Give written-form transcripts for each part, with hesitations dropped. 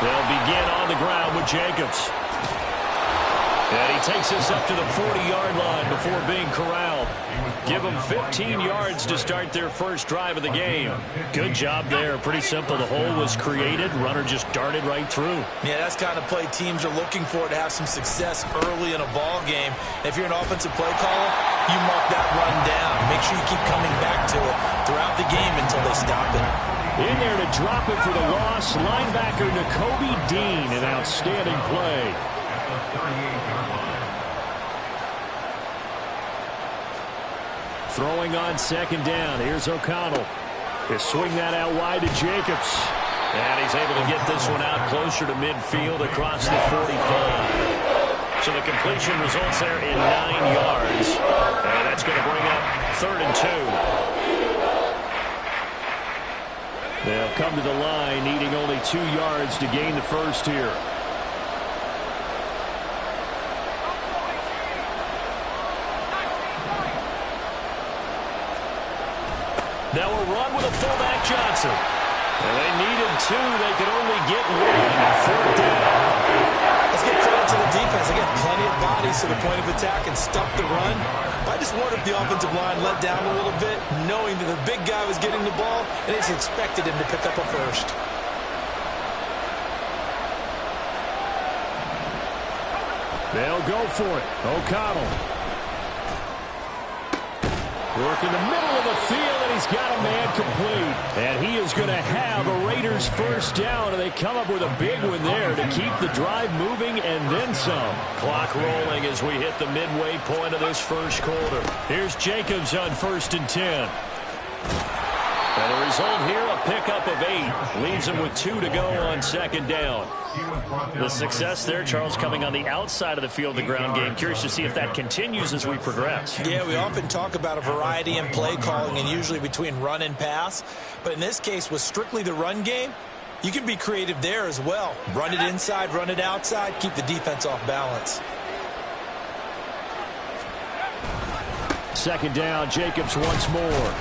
They'll begin on the ground with Jacobs. And he takes us up to the 40-yard line before being corralled. Give them 15 yards to start their first drive of the game. Good job there. Pretty simple. The hole was created. Runner just darted right through. Yeah, that's the kind of play teams are looking for to have some success early in a ball game. If you're an offensive play caller, you mark that run down. Make sure you keep coming back to it throughout the game until they stop it. In there to drop it for the loss, linebacker Nakobe Dean. An outstanding play. Throwing on second down. Here's O'Connell. They swing that out wide to Jacobs. And he's able to get this one out closer to midfield across the 45. So the completion results there in 9 yards. And that's going to bring up 3rd and 2. They'll come to the line needing only 2 yards to gain the first here. Now a run with a fullback Johnson. And they needed 2. They could only get 1. 4th down. Let's get credit to the defense. They got plenty of bodies to the point of attack and stuffed the run. I just wonder if the offensive line let down a little bit, knowing that the big guy was getting the ball, and they just expected him to pick up a first. They'll go for it. O'Connell. Work in the middle of the field, and he's got a man complete. And he is going to have a Raiders first down, and they come up with a big one there to keep the drive moving and then some. Clock rolling as we hit the midway point of this first quarter. Here's Jacobs on 1st and 10. And the result here, a pickup of 8. Leaves him with 2 to go on second down. The success there, Charles, coming on the outside of the field, the ground game. Curious to see if that continues as we progress. Yeah, we often talk about a variety in play calling and usually between run and pass. But in this case, with strictly the run game, you can be creative there as well. Run it inside, run it outside, keep the defense off balance. Second down, Jacobs once more.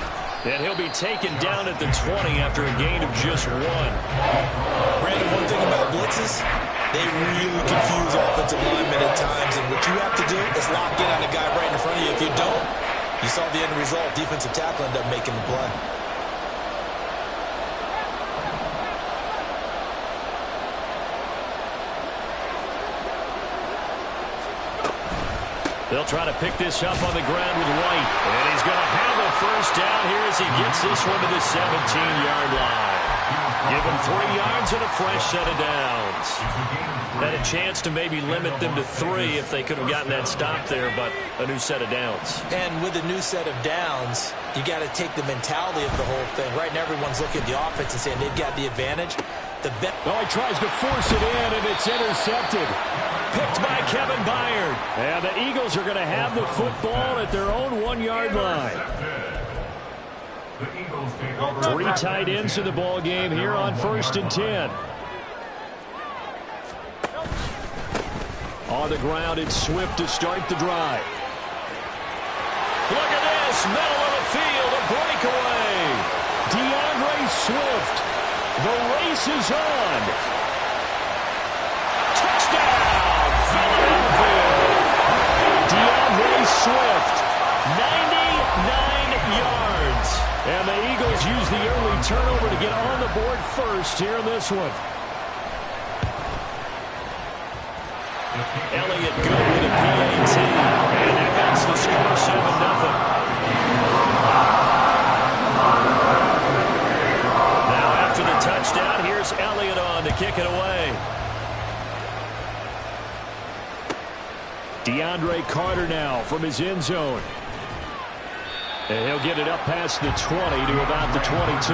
And he'll be taken down at the 20 after a gain of just 1. Brandon, one thing about blitzes, they really confuse offensive linemen at times. And what you have to do is lock in on the guy right in front of you. If you don't, you saw the end result. Defensive tackle ended up making the play. They'll try to pick this up on the ground with White. And he's going to have a first down here as he gets this one to the 17-yard line. Give him 3 yards and a fresh set of downs. Had a chance to maybe limit them to 3 if they could have gotten that stop there, but a new set of downs. And with a new set of downs, you got to take the mentality of the whole thing. Right now, everyone's looking at the offense and saying they've got the advantage. Oh, he tries to force it in, and it's intercepted. Picked by Kevin Byard. And the Eagles are going to have the football at their own 1-yard line. 3 tight ends in the ball game here on 1st and 10. On the ground, it's Swift to start the drive. Look at this, middle of the field, a breakaway. DeAndre Swift. The race is on. Touchdown, Philadelphia. DeAndre Swift, 99 yards. And the Eagles use the early turnover to get on the board first here in this one. Elliott good with a PAT. And that makes the score 7-0. Touchdown. Here's Elliott on to kick it away. DeAndre Carter now from his end zone. And he'll get it up past the 20 to about the 22.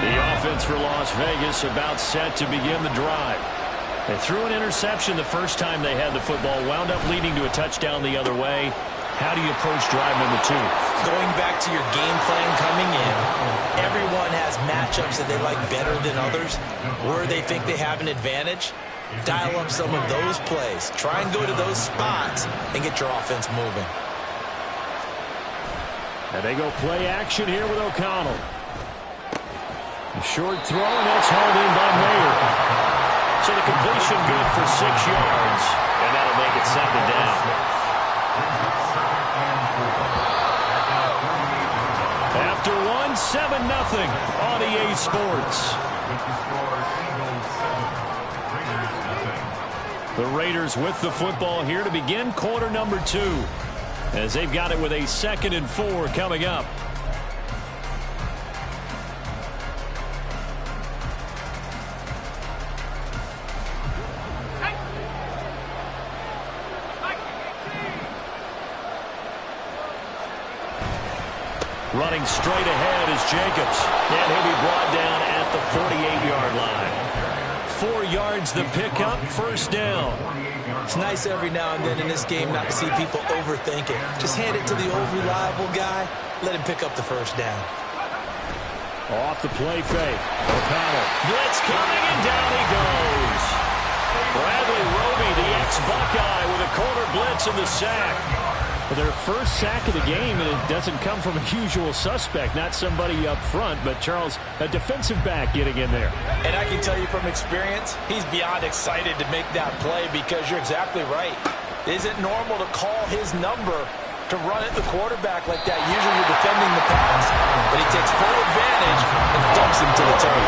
The offense for Las Vegas about set to begin the drive. They threw an interception the first time they had the football, wound up leading to a touchdown the other way. How do you approach drive number 2? Going back to your game plan coming in, everyone has matchups that they like better than others, where they think they have an advantage. Dial up some of those plays. Try and go to those spots and get your offense moving. And they go play action here with O'Connell. A short throw, and that's hauled in by Mayer. So the completion good for 6 yards, and that'll make it 2nd down. After one, 7-0 on EA Sports. The Raiders with the football here to begin quarter number 2, as they've got it with a 2nd and 4 coming up. Running straight ahead is Jacobs, and he'll be brought down at the 48-yard line. 4 yards the pickup, 1st down. It's nice every now and then in this game not to see people overthink it. Just hand it to the old reliable guy, let him pick up the 1st down. Off the play fake. O'Connell. Blitz coming, and down he goes. Bradley Roby, the ex-Buckeye, with a corner blitz and the sack. Well, their first sack of the game, and it doesn't come from a usual suspect, not somebody up front, but Charles, a defensive back getting in there. And I can tell you from experience, he's beyond excited to make that play because you're exactly right. It isn't normal to call his number to run at the quarterback like that. Usually you're defending the pass, but he takes full advantage and dumps him to the turf.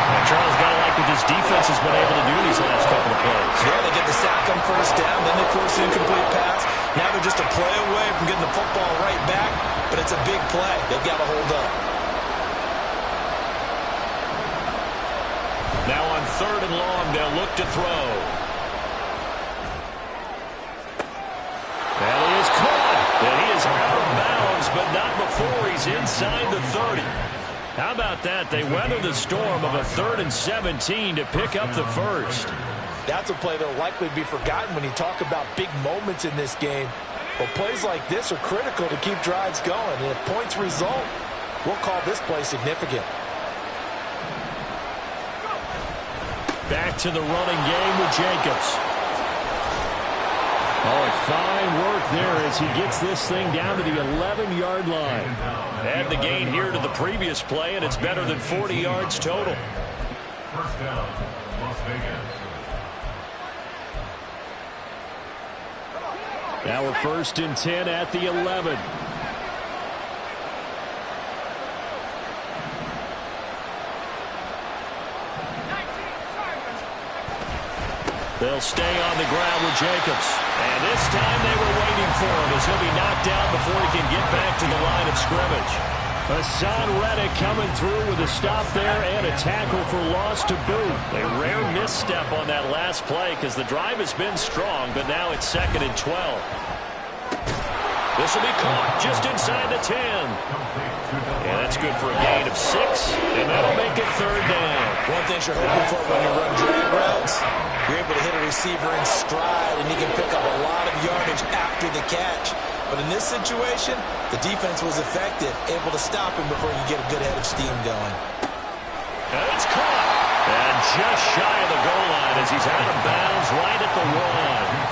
And Charles got to like what this defense has been able to do these last couple of plays. Yeah, they get the sack on 1st down, then they force an incomplete pass. Now they're just a play away from getting the football right back, but it's a big play. They've got to hold up. Now on 3rd and long, they'll look to throw. And he is caught. And he is out of bounds, but not before he's inside the 30. How about that? They weather the storm of a 3rd and 17 to pick up the 1st. That's a play that will likely be forgotten when you talk about big moments in this game. But plays like this are critical to keep drives going. And if points result, we'll call this play significant. Back to the running game with Jacobs. Oh, fine work there as he gets this thing down to the 11-yard line. Add the gain here to the previous play, and it's better than 40 yards total. 1st down, Las Vegas. Now we're 1st and 10 at the 11. They'll stay on the ground with Jacobs. And this time they were waiting for him as he'll be knocked down before he can get back to the line of scrimmage. Hassan Reddick coming through with a stop there and a tackle for loss to boot. A rare misstep on that last play because the drive has been strong, but now it's 2nd and 12. This will be caught just inside the 10. Yeah, that's good for a gain of 6, and that'll make it 3rd down. One thing you're hoping for when you run drag routes, you're able to hit a receiver in stride, and he can pick up a lot of yardage after the catch. But in this situation, the defense was effective, able to stop him before you get a good head of steam going. And it's caught. And just shy of the goal line as he's out of bounds right at the 1.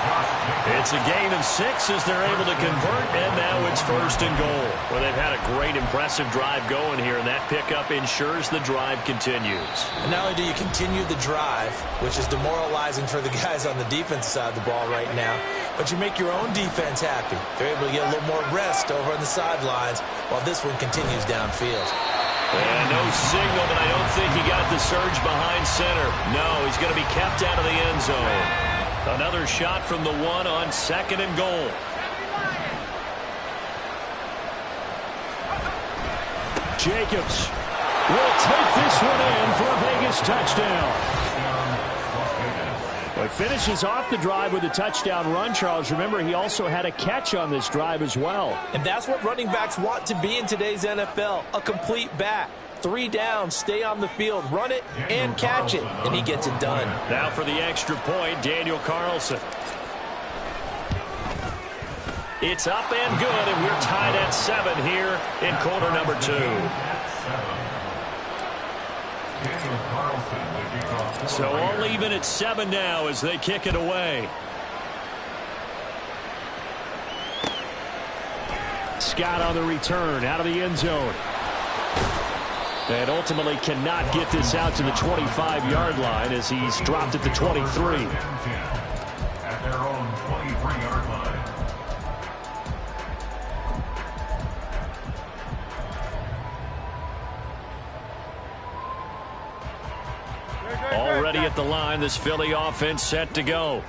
It's a gain of 6 as they're able to convert, and now it's 1st and goal. Well, they've had a great, impressive drive going here, and that pickup ensures the drive continues. And not only do you continue the drive, which is demoralizing for the guys on the defensive side of the ball right now, but you make your own defense happy. They're able to get a little more rest over on the sidelines while this one continues downfield. And no signal, but I don't think he got the surge behind center. No, he's going to be kept out of the end zone. Another shot from the 1 on 2nd and goal. Jacobs will take this one in for a Vegas touchdown. Well, he finishes off the drive with a touchdown run, Charles. Remember, he also had a catch on this drive as well. And that's what running backs want to be in today's NFL, a complete back. 3 down, stay on the field, run it, and catch it, and he gets it done. Now for the extra point, Daniel Carlson. It's up and good, and we're tied at 7 here in quarter number 2. So all even at 7 now as they kick it away. Scott on the return out of the end zone. And ultimately cannot get this out to the 25-yard line as he's dropped at the 23. At their own 23-yard line. Already at the line, this Philly offense set to go.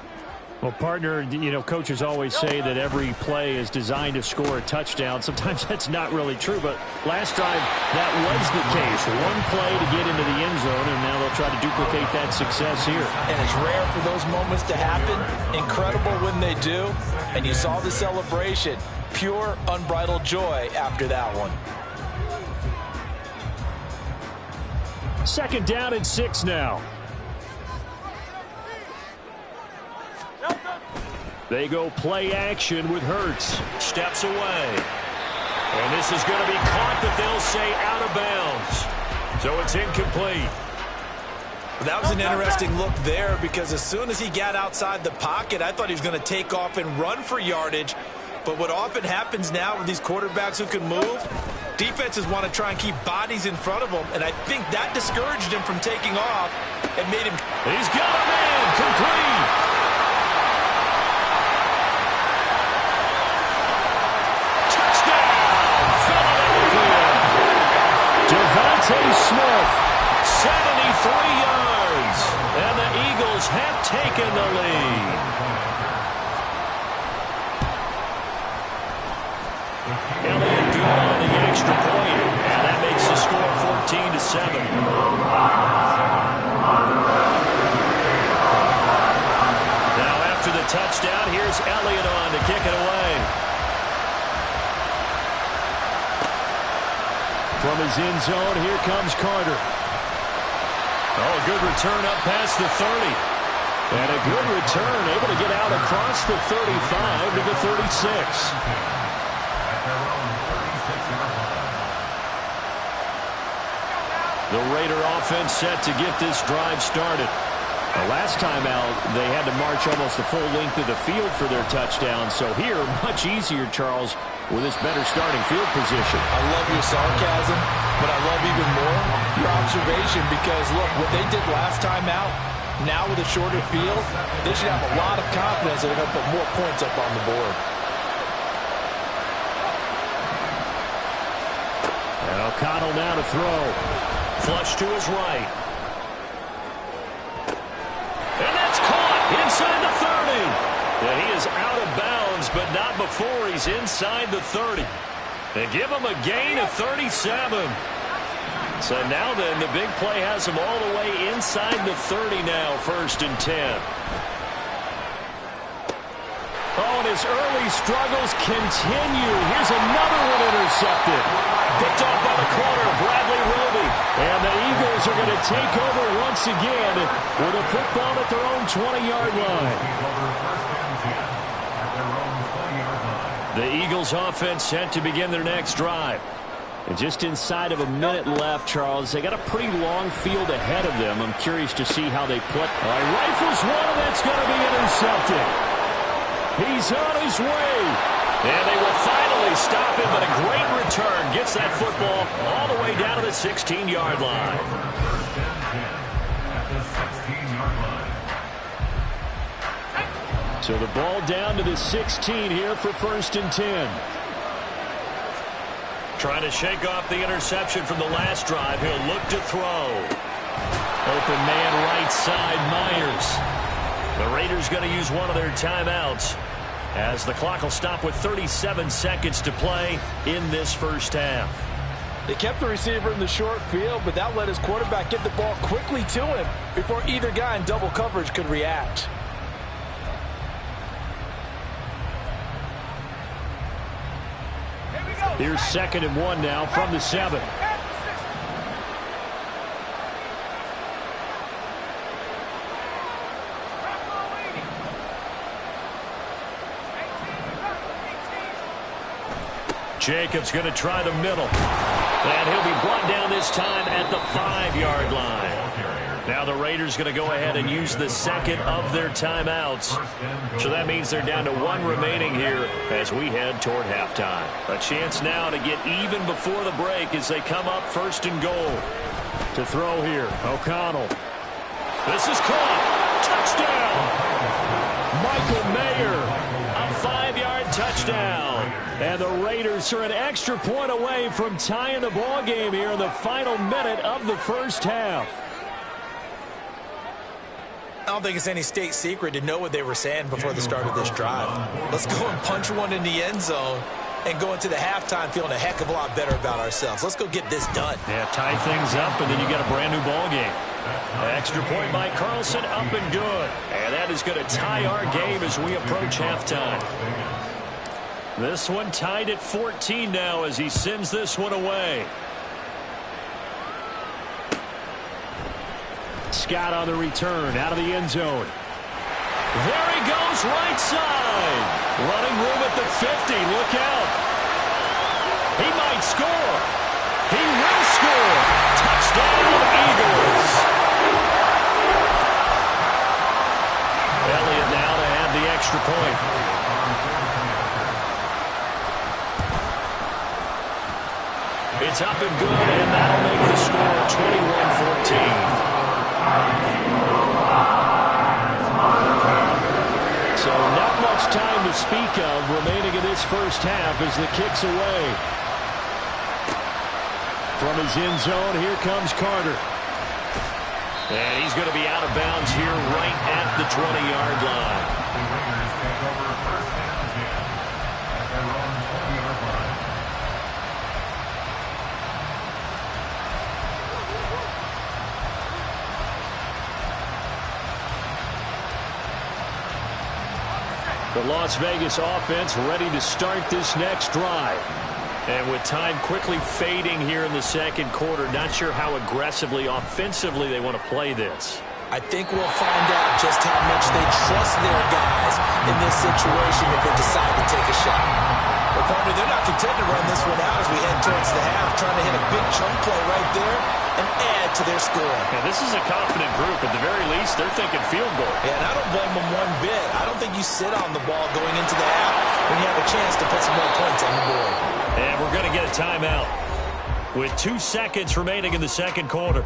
Well, partner, you know, coaches always say that every play is designed to score a touchdown. Sometimes that's not really true, but last drive, that was the case. One play to get into the end zone, and now they'll try to duplicate that success here. And it's rare for those moments to happen. Incredible when they do. And you saw the celebration. Pure, unbridled joy after that one. Second down and 6 now. They go play action with Hurts. Steps away. And this is going to be caught, but they'll say out of bounds. So it's incomplete. That was an interesting look there because as soon as he got outside the pocket, I thought he was going to take off and run for yardage. But what often happens now with these quarterbacks who can move, defenses want to try and keep bodies in front of them, and I think that discouraged him from taking off and made him... He's got a man complete. Smith, 73 yards, and the Eagles have taken the lead. Elliott good on the extra point, and that makes the score 14-7. Now after the touchdown, here's Elliott on to kick it away. From his end zone, here comes Carter. Oh, a good return up past the 30. And a good return, able to get out across the 35 to the 36. The Raider offense set to get this drive started. Last time out, they had to march almost the full length of the field for their touchdown. So here, much easier, Charles, with this better starting field position. I love your sarcasm, but I love even more your observation because, look, what they did last time out, now with a shorter field, they should have a lot of confidence that they're going to put more points up on the board. And O'Connell now to throw. Flush to his right. And that's caught inside the 30. And he is out of bounds, but not before he's inside the 30. They give him a gain of 37. So now then, the big play has him all the way inside the 30 now, 1st and 10. Oh, and his early struggles continue. Here's another one intercepted. Picked off by the corner, Bradley Roby. And the Eagles are going to take over once again with a football at their own 20-yard line. The Eagles offense set to begin their next drive. And just inside of a minute left, Charles, they got a pretty long field ahead of them. I'm curious to see how they play. All right, rifles one, and that's going to be intercepted. He's on his way. And they will finally stop him, but a great return gets that football all the way down to the 16-yard line. So the ball down to the 16 here for 1st and 10. Trying to shake off the interception from the last drive. He'll look to throw. Open man right side, Myers. The Raiders going to use one of their timeouts as the clock will stop with 37 seconds to play in this first half. They kept the receiver in the short field, but that let his quarterback get the ball quickly to him before either guy in double coverage could react. Here's 2nd and 1 now from the 7. Jacobs going to try the middle. And he'll be brought down this time at the 5-yard line. Now the Raiders going to go ahead and use the second of their timeouts. So that means they're down to one remaining here as we head toward halftime. A chance now to get even before the break as they come up first and goal. To throw here, O'Connell. This is caught. Touchdown. Michael Mayer. A 5-yard touchdown. And the Raiders are an extra point away from tying the ball game here in the final minute of the first half. I don't think it's any state secret to know what they were saying before the start of this drive. Let's go and punch one in the end zone and go into the halftime feeling a heck of a lot better about ourselves. Let's go get this done. Yeah, tie things up, and then you got a brand new ball game. Extra point by Carlson, up and good. And that is going to tie our game as we approach halftime. This one tied at 14 now as he sends this one away. Scott on the return, out of the end zone. There he goes, right side. Running room at the 50, look out. He might score. He will score. Touchdown, Eagles. Elliott now to have the extra point. It's up and good, and that'll make the score 21-14. So not much time to speak of remaining in this first half as the kick's away. From his end zone, here comes Carter. And he's going to be out of bounds here right at the 20-yard line. The Raiders take over first down again at their own 20-yard line. The Las Vegas offense ready to start this next drive. And with time quickly fading here in the second quarter, not sure how aggressively, offensively they want to play this. I think we'll find out just how much they trust their guys in this situation if they decide to take a shot. But, partner, they're not content to run this one out as we head towards the half, trying to hit a big chunk play right there and add to their score. Yeah, this is a confident group. At the very least, they're thinking field goal. Yeah, and I don't blame them one bit. I don't think you sit on the ball going into the half when you have a chance to put some more points on the board. And we're going to get a timeout with 2 seconds remaining in the second quarter.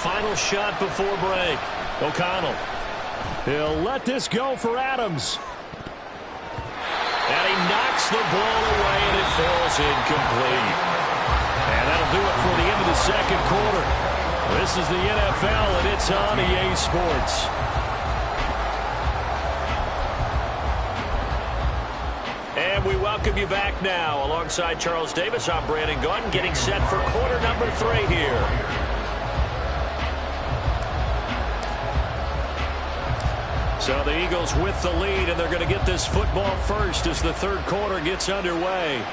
Final shot before break. O'Connell. He'll let this go for Adams. And he knocks the ball away, and it falls incomplete. And that'll do it for the end of the second quarter. This is the NFL, and it's on EA Sports. And we welcome you back now. Alongside Charles Davis, I'm Brandon Gunn, getting set for quarter number 3 here. So the Eagles with the lead, and they're going to get this football first as the third quarter gets underway.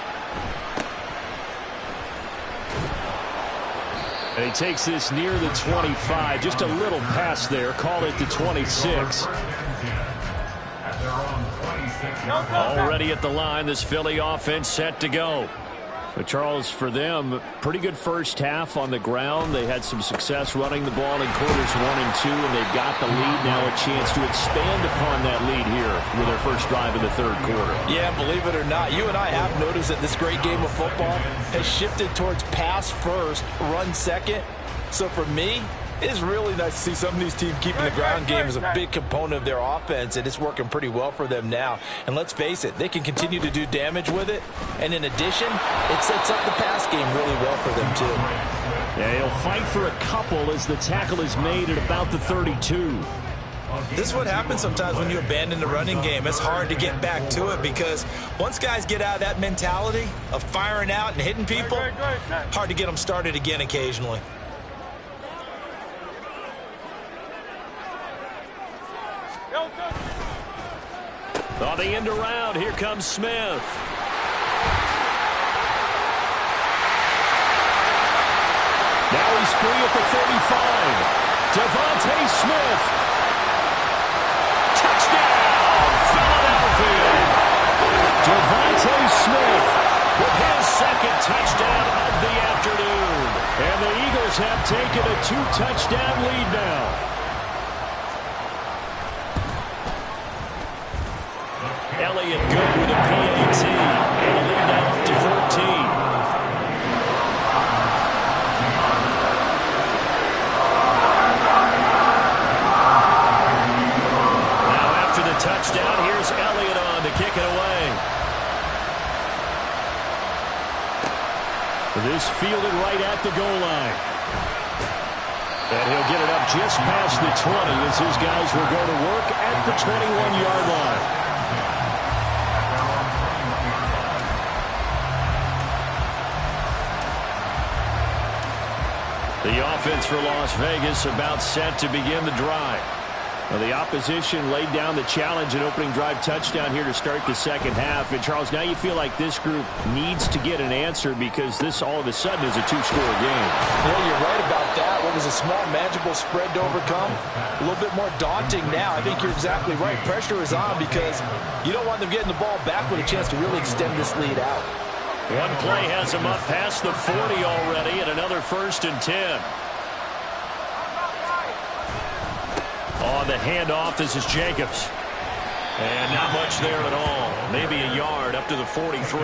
And he takes this near the 25, just a little pass there, call it the 26. Already at the line, this Philly offense set to go. But Charles, for them, pretty good first half on the ground. They had some success running the ball in quarters 1 and 2, and they've got the lead now, a chance to expand upon that lead here with their first drive in the third quarter. Yeah, believe it or not, you and I have noticed that this great game of football has shifted towards pass first, run second. So for me, it is really nice to see some of these teams keeping the ground game as a big component of their offense, and it's working pretty well for them now. And let's face it, they can continue to do damage with it. And in addition, it sets up the pass game really well for them, too. Yeah, he'll fight for a couple as the tackle is made at about the 32. This is what happens sometimes when you abandon the running game. It's hard to get back to it because once guys get out of that mentality of firing out and hitting people, hard to get them started again occasionally. On the end around, here comes Smith. Now he's free at the 35. Devontae Smith. Touchdown, Philadelphia. Devontae Smith with his second touchdown of the afternoon. And the Eagles have taken a 2-touchdown lead now. Elliott good with a PAT. And a lead now up to 14. Now after the touchdown, here's Elliott on to kick it away. This fielded right at the goal line. And he'll get it up just past the 20 as his guys will go to work at the 21-yard line. The offense for Las Vegas about set to begin the drive. Well, the opposition laid down the challenge and opening drive touchdown here to start the second half. And, Charles, now you feel like this group needs to get an answer because this all of a sudden is a two-score game. Yeah, you're right about that. What was a small, manageable spread to overcome? A little bit more daunting now. I think you're exactly right. Pressure is on because you don't want them getting the ball back with a chance to really extend this lead out. One play has them up past the 40 already and another 1st and 10. On the handoff, this is Jacobs. And not much there at all. Maybe a yard up to the 43.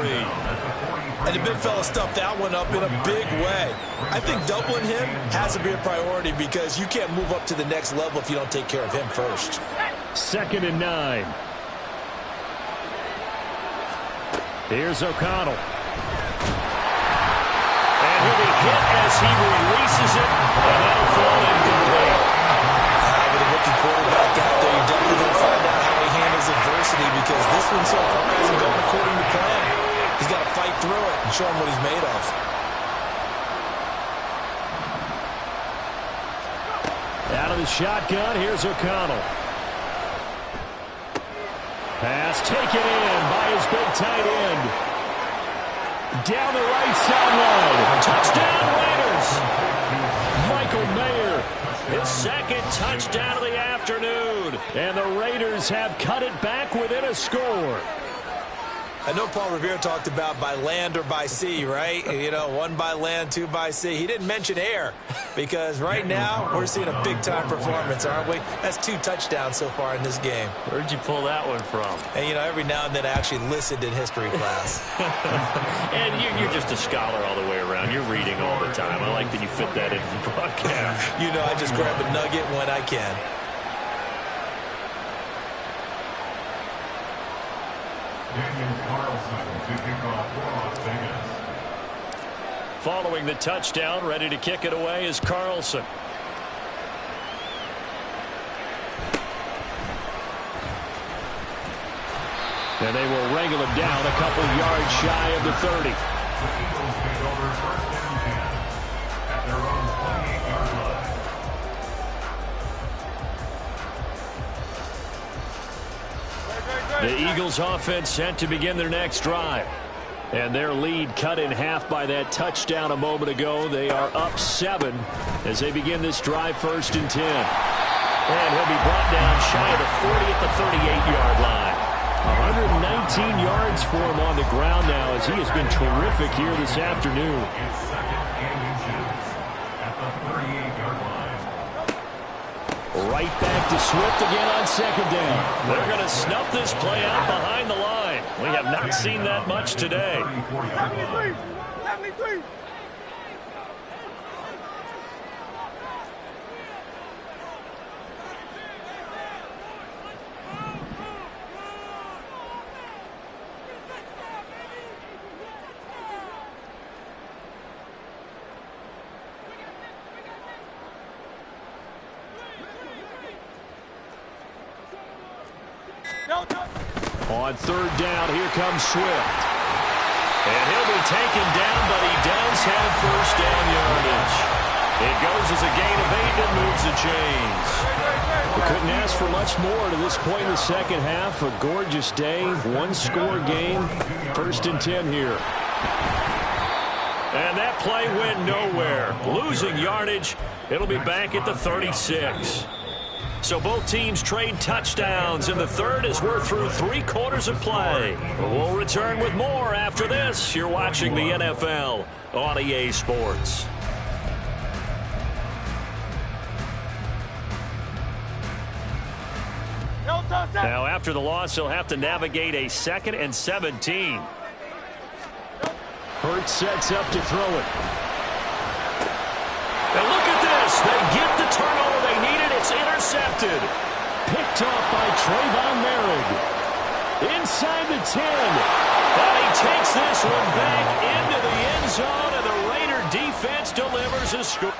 And the big fella stuffed that one up in a big way. I think doubling him has to be a priority because you can't move up to the next level if you don't take care of him first. 2nd and 9. Here's O'Connell. And he'll be hit as he releases it. And that'll fall incomplete. With a rookie quarterback out there, you're definitely going to find out how he handles adversity because this one so far hasn't gone according to plan. He's got to fight through it and show him what he's made of. Out of the shotgun, here's O'Connell. Pass taken in by his big tight end. Down the right sideline. Touchdown, Raiders. Michael Mayer, his second touchdown of the afternoon. And the Raiders have cut it back within a score. I know Paul Revere talked about by land or by sea, right? You know, 1 by land, 2 by sea. He didn't mention air because right now we're seeing a big-time performance, aren't we? That's 2 touchdowns so far in this game. Where'd you pull that one from? And, you know, every now and then I actually listened in history class. And you're just a scholar all the way around. You're reading all the time. I like that you fit that into the broadcast. You know, I just grab a nugget when I can. Following the touchdown, ready to kick it away is Carlson. And they will wrangle him down a couple yards shy of the 30. The Eagles offense set to begin their next drive. And their lead cut in half by that touchdown a moment ago. They are up 7 as they begin this drive 1st and 10. And he'll be brought down shy of the 40 at the 38-yard line. 119 yards for him on the ground now as he has been terrific here this afternoon. Right back to Swift again on 2nd down. They're going to snuff this play out behind the line. We have not seen that much today. 73. On 3rd down, here comes Swift. And he'll be taken down, but he does have 1st down yardage. It goes as a gain of 8 and moves the chains. We couldn't ask for much more to this point in the second half. A gorgeous day, 1-score game. 1st and 10 here. And that play went nowhere. Losing yardage. It'll be back at the 36. So both teams trade touchdowns in the third as we're through 3 quarters of play. We'll return with more after this. You're watching the NFL on EA Sports. Now, after the loss, he'll have to navigate a 2nd and 17. Hurts sets up to throw it. And look at this. They get the turnover they needed. It's intercepted. Picked off by Trayvon Merrick. Inside the 10. And he takes this one back into the end zone, and the Raider defense delivers a score.